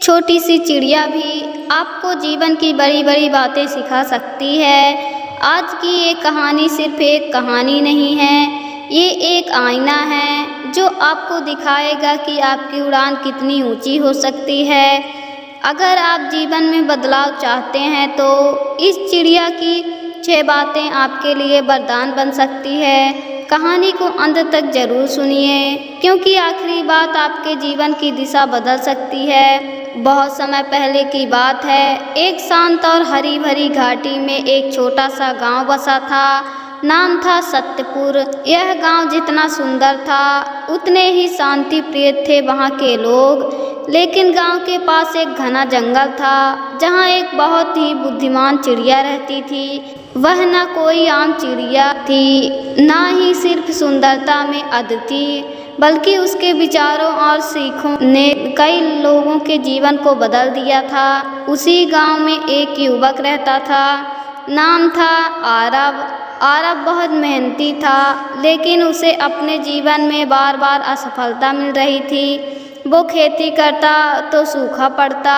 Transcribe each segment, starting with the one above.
छोटी सी चिड़िया भी आपको जीवन की बड़ी बड़ी बातें सिखा सकती है। आज की ये कहानी सिर्फ एक कहानी नहीं है, ये एक आईना है जो आपको दिखाएगा कि आपकी उड़ान कितनी ऊंची हो सकती है। अगर आप जीवन में बदलाव चाहते हैं तो इस चिड़िया की 6 बातें आपके लिए वरदान बन सकती है। कहानी को अंत तक जरूर सुनिए, क्योंकि आखिरी बात आपके जीवन की दिशा बदल सकती है। बहुत समय पहले की बात है, एक शांत और हरी भरी घाटी में एक छोटा सा गांव बसा था। नाम था सत्यपुर। यह गांव जितना सुंदर था उतने ही शांति प्रिय थे वहाँ के लोग। लेकिन गांव के पास एक घना जंगल था जहाँ एक बहुत ही बुद्धिमान चिड़िया रहती थी। वह न कोई आम चिड़िया थी, ना ही सिर्फ सुंदरता में अद्वितीय, बल्कि उसके विचारों और सीखों ने कई लोगों के जीवन को बदल दिया था। उसी गांव में एक युवक रहता था, नाम था आरव। आरव बहुत मेहनती था, लेकिन उसे अपने जीवन में बार बार असफलता मिल रही थी। वो खेती करता तो सूखा पड़ता,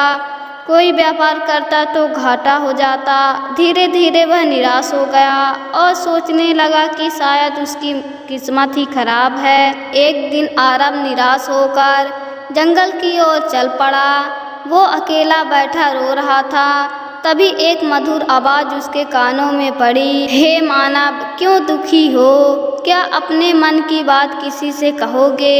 कोई व्यापार करता तो घाटा हो जाता। धीरे धीरे वह निराश हो गया और सोचने लगा कि शायद उसकी किस्मत ही खराब है। एक दिन आरव निराश होकर जंगल की ओर चल पड़ा। वो अकेला बैठा रो रहा था। तभी एक मधुर आवाज़ उसके कानों में पड़ी, हे मानव, क्यों दुखी हो? क्या अपने मन की बात किसी से कहोगे?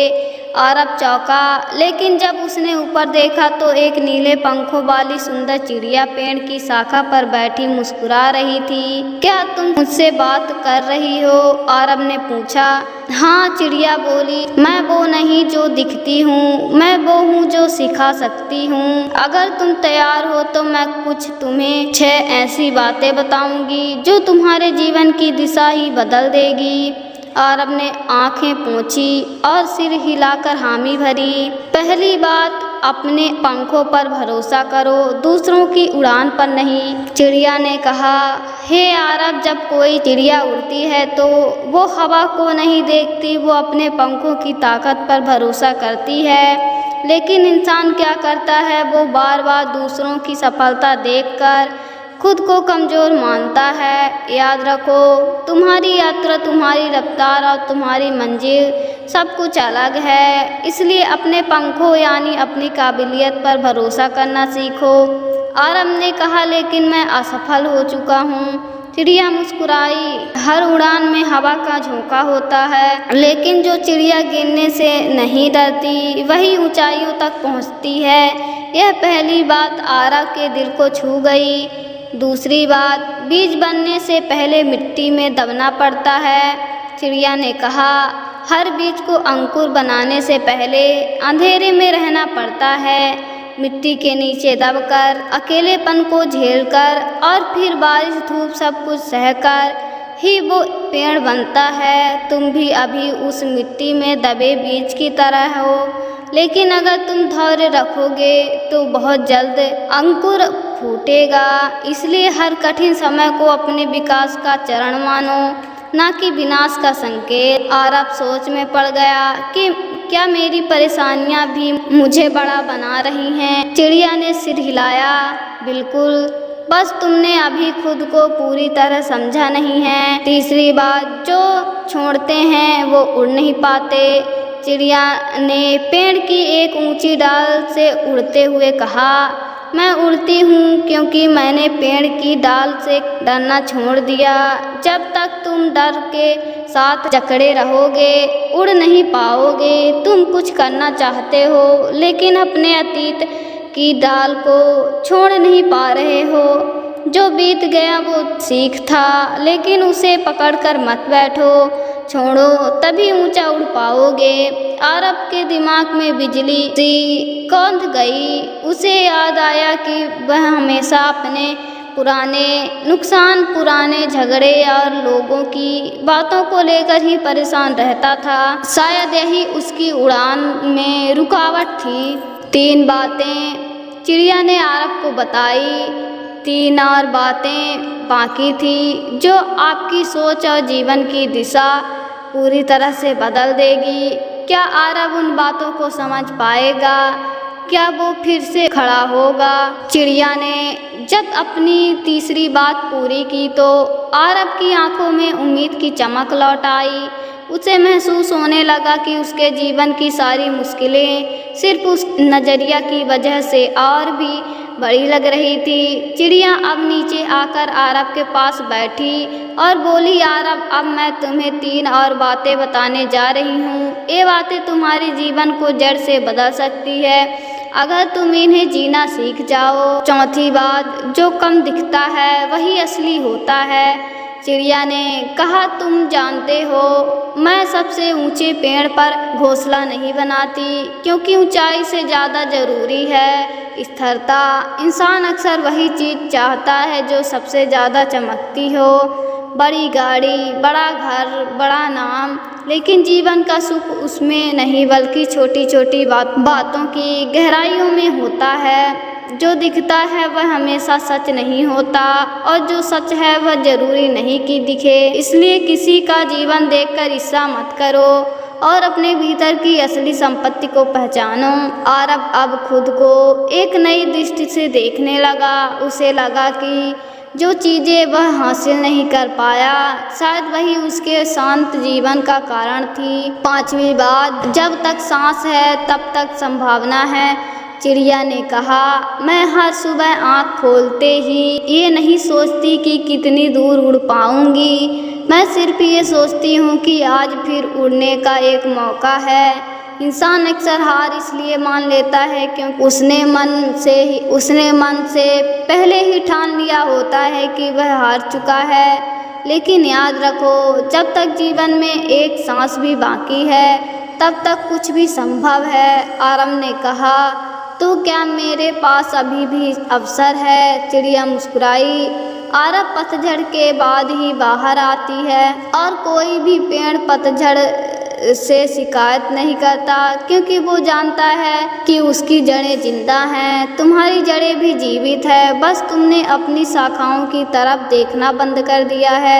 आरव चौंका, लेकिन जब उसने ऊपर देखा तो एक नीले पंखों वाली सुंदर चिड़िया पेड़ की शाखा पर बैठी मुस्कुरा रही थी। क्या तुम मुझसे बात कर रही हो? आरव ने पूछा। हाँ, चिड़िया बोली, मैं वो नहीं जो दिखती हूँ, मैं वो हूँ जो सिखा सकती हूँ। अगर तुम तैयार हो तो मैं कुछ तुम्हें 6 ऐसी बातें बताऊंगी जो तुम्हारे जीवन की दिशा ही बदल देगी। आरव ने आंखें पोंछी और सिर हिलाकर हामी भरी। पहली बात, अपने पंखों पर भरोसा करो, दूसरों की उड़ान पर नहीं। चिड़िया ने कहा, हे आरव, जब कोई चिड़िया उड़ती है तो वो हवा को नहीं देखती, वो अपने पंखों की ताकत पर भरोसा करती है। लेकिन इंसान क्या करता है? वो बार बार दूसरों की सफलता देखकर खुद को कमज़ोर मानता है। याद रखो, तुम्हारी यात्रा, तुम्हारी रफ्तार और तुम्हारी मंजिल सब कुछ अलग है। इसलिए अपने पंखों यानी अपनी काबिलियत पर भरोसा करना सीखो। आरव ने कहा, लेकिन मैं असफल हो चुका हूँ। चिड़िया मुस्कुराई। हर उड़ान में हवा का झोंका होता है, लेकिन जो चिड़िया गिरने से नहीं डरती वही ऊंचाइयों तक पहुँचती है। यह पहली बात आरव के दिल को छू गई। दूसरी बात, बीज बनने से पहले मिट्टी में दबना पड़ता है। चिड़िया ने कहा, हर बीज को अंकुर बनाने से पहले अंधेरे में रहना पड़ता है, मिट्टी के नीचे दबकर, अकेलेपन को झेलकर और फिर बारिश धूप सब कुछ सहकर ही वो पेड़ बनता है। तुम भी अभी उस मिट्टी में दबे बीज की तरह हो, लेकिन अगर तुम धैर्य रखोगे तो बहुत जल्द अंकुर फूटेगा। इसलिए हर कठिन समय को अपने विकास का चरण मानो, ना कि विनाश का संकेत। आरव सोच में पड़ गया कि क्या मेरी परेशानियां भी मुझे बड़ा बना रही हैं? चिड़िया ने सिर हिलाया, बिल्कुल, बस तुमने अभी खुद को पूरी तरह समझा नहीं है। तीसरी बात, जो छोड़ते हैं वो उड़ नहीं पाते। चिड़िया ने पेड़ की एक ऊंची डाल से उड़ते हुए कहा, मैं उड़ती हूँ क्योंकि मैंने पेड़ की डाल से डरना छोड़ दिया। जब तक तुम डर के साथ जकड़े रहोगे उड़ नहीं पाओगे। तुम कुछ करना चाहते हो, लेकिन अपने अतीत की डाल को छोड़ नहीं पा रहे हो। जो बीत गया वो सीख था, लेकिन उसे पकड़कर मत बैठो, छोड़ो, तभी ऊंचा उड़ पाओगे। आरव के दिमाग में बिजली सी कौंध गई। उसे याद आया कि वह हमेशा अपने पुराने नुकसान, पुराने झगड़े और लोगों की बातों को लेकर ही परेशान रहता था। शायद यही उसकी उड़ान में रुकावट थी। 3 बातें चिड़िया ने आरव को बताई। 3 और बातें बाकी थी जो आपकी सोच और जीवन की दिशा पूरी तरह से बदल देगी। क्या आरव उन बातों को समझ पाएगा? क्या वो फिर से खड़ा होगा? चिड़िया ने जब अपनी तीसरी बात पूरी की तो आरब की आंखों में उम्मीद की चमक लौट आई। उसे महसूस होने लगा कि उसके जीवन की सारी मुश्किलें सिर्फ उस नज़रिया की वजह से और भी बड़ी लग रही थी। चिड़िया अब नीचे आकर आरब के पास बैठी और बोली, आरब, अब मैं तुम्हें 3 और बातें बताने जा रही हूँ। ये बातें तुम्हारे जीवन को जड़ से बदल सकती है अगर तुम इन्हें जीना सीख जाओ। चौथी बात, जो कम दिखता है वही असली होता है। चिड़िया ने कहा, तुम जानते हो मैं सबसे ऊंचे पेड़ पर घोंसला नहीं बनाती, क्योंकि ऊंचाई से ज़्यादा ज़रूरी है स्थिरता। इंसान अक्सर वही चीज़ चाहता है जो सबसे ज़्यादा चमकती हो, बड़ी गाड़ी, बड़ा घर, बड़ा नाम, लेकिन जीवन का सुख उसमें नहीं बल्कि छोटी छोटी बातों की गहराइयों में होता है। जो दिखता है वह हमेशा सच नहीं होता और जो सच है वह जरूरी नहीं कि दिखे। इसलिए किसी का जीवन देखकर ईर्ष्या मत करो और अपने भीतर की असली संपत्ति को पहचानो। आरब अब खुद को एक नई दृष्टि से देखने लगा। उसे लगा कि जो चीज़ें वह हासिल नहीं कर पाया शायद वही उसके शांत जीवन का कारण थी। 5वीं बात, जब तक सांस है तब तक संभावना है। चिड़िया ने कहा, मैं हर सुबह आँख खोलते ही ये नहीं सोचती कि कितनी दूर उड़ पाऊंगी, मैं सिर्फ ये सोचती हूँ कि आज फिर उड़ने का एक मौका है। इंसान अक्सर हार इसलिए मान लेता है क्योंकि उसने मन से पहले ही ठान लिया होता है कि वह हार चुका है। लेकिन याद रखो, जब तक जीवन में एक सांस भी बाकी है तब तक कुछ भी संभव है। आरब ने कहा, तो क्या मेरे पास अभी भी अवसर है? चिड़िया मुस्कुराई। आरब पतझड़ के बाद ही बाहर आती है और कोई भी पेड़ पतझड़ से शिकायत नहीं करता, क्योंकि वो जानता है कि उसकी जड़ें जिंदा हैं। तुम्हारी जड़ें भी जीवित है, बस तुमने अपनी शाखाओं की तरफ देखना बंद कर दिया है।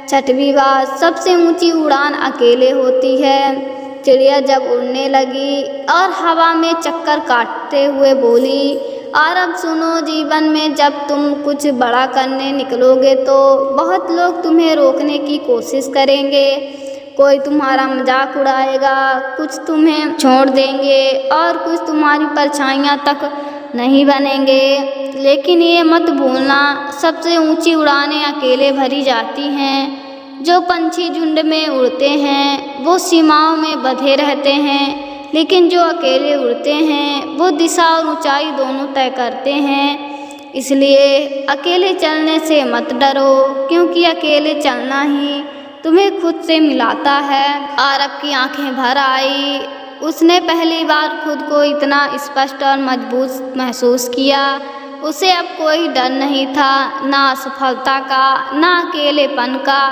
6वीं बात, सबसे ऊंची उड़ान अकेले होती है। चिड़िया जब उड़ने लगी और हवा में चक्कर काटते हुए बोली, आरब सुनो, जीवन में जब तुम कुछ बड़ा करने निकलोगे तो बहुत लोग तुम्हें रोकने की कोशिश करेंगे। कोई तुम्हारा मजाक उड़ाएगा, कुछ तुम्हें छोड़ देंगे और कुछ तुम्हारी परछाइयाँ तक नहीं बनेंगे। लेकिन ये मत भूलना, सबसे ऊंची उड़ानें अकेले भरी जाती हैं। जो पंछी झुंड में उड़ते हैं वो सीमाओं में बंधे रहते हैं, लेकिन जो अकेले उड़ते हैं वो दिशा और ऊंचाई दोनों तय करते हैं। इसलिए अकेले चलने से मत डरो, क्योंकि अकेले चलना ही तुम्हें खुद से मिलाता है। आरब की आंखें भर आई। उसने पहली बार खुद को इतना स्पष्ट और मजबूत महसूस किया। उसे अब कोई डर नहीं था, ना असफलता का, ना अकेलेपन का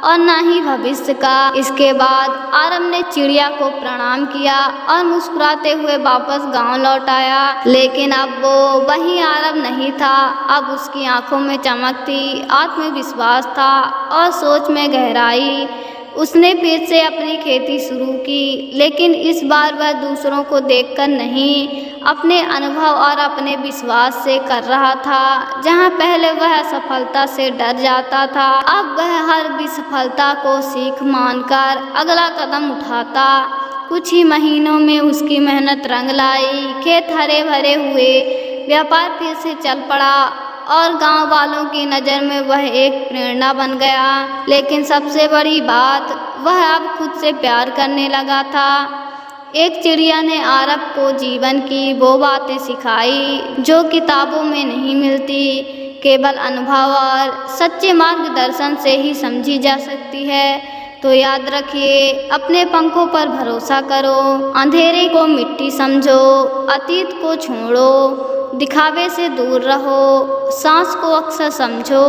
और ना ही भविष्य का। इसके बाद आरब ने चिड़िया को प्रणाम किया और मुस्कुराते हुए वापस गांव लौट आया। लेकिन अब वो वही आरब नहीं था। अब उसकी आंखों में चमक थी, आत्मविश्वास था और सोच में गहराई। उसने फिर से अपनी खेती शुरू की, लेकिन इस बार वह दूसरों को देखकर नहीं, अपने अनुभव और अपने विश्वास से कर रहा था। जहां पहले वह असफलता से डर जाता था, अब वह हर विफलता को सीख मानकर अगला कदम उठाता। कुछ ही महीनों में उसकी मेहनत रंग लाई। खेत हरे भरे हुए, व्यापार फिर से चल पड़ा और गांव वालों की नज़र में वह एक प्रेरणा बन गया। लेकिन सबसे बड़ी बात, वह अब खुद से प्यार करने लगा था। एक चिड़िया ने आरब को जीवन की वो बातें सिखाई जो किताबों में नहीं मिलती, केवल अनुभव और सच्चे मार्गदर्शन से ही समझी जा सकती है। तो याद रखिए, अपने पंखों पर भरोसा करो, अंधेरे को मिट्टी समझो, अतीत को छोड़ो, दिखावे से दूर रहो, सांस को अक्सर समझो,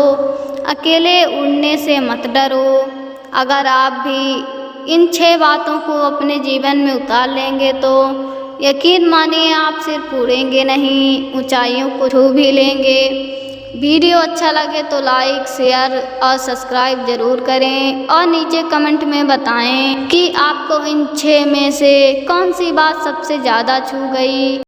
अकेले उड़ने से मत डरो। अगर आप भी इन 6 बातों को अपने जीवन में उतार लेंगे तो यकीन मानिए आप सिर्फ उड़ेंगे नहीं, ऊंचाइयों को छू भी लेंगे। वीडियो अच्छा लगे तो लाइक, शेयर और सब्सक्राइब ज़रूर करें और नीचे कमेंट में बताएं कि आपको इन 6 में से कौन सी बात सबसे ज़्यादा छू गई।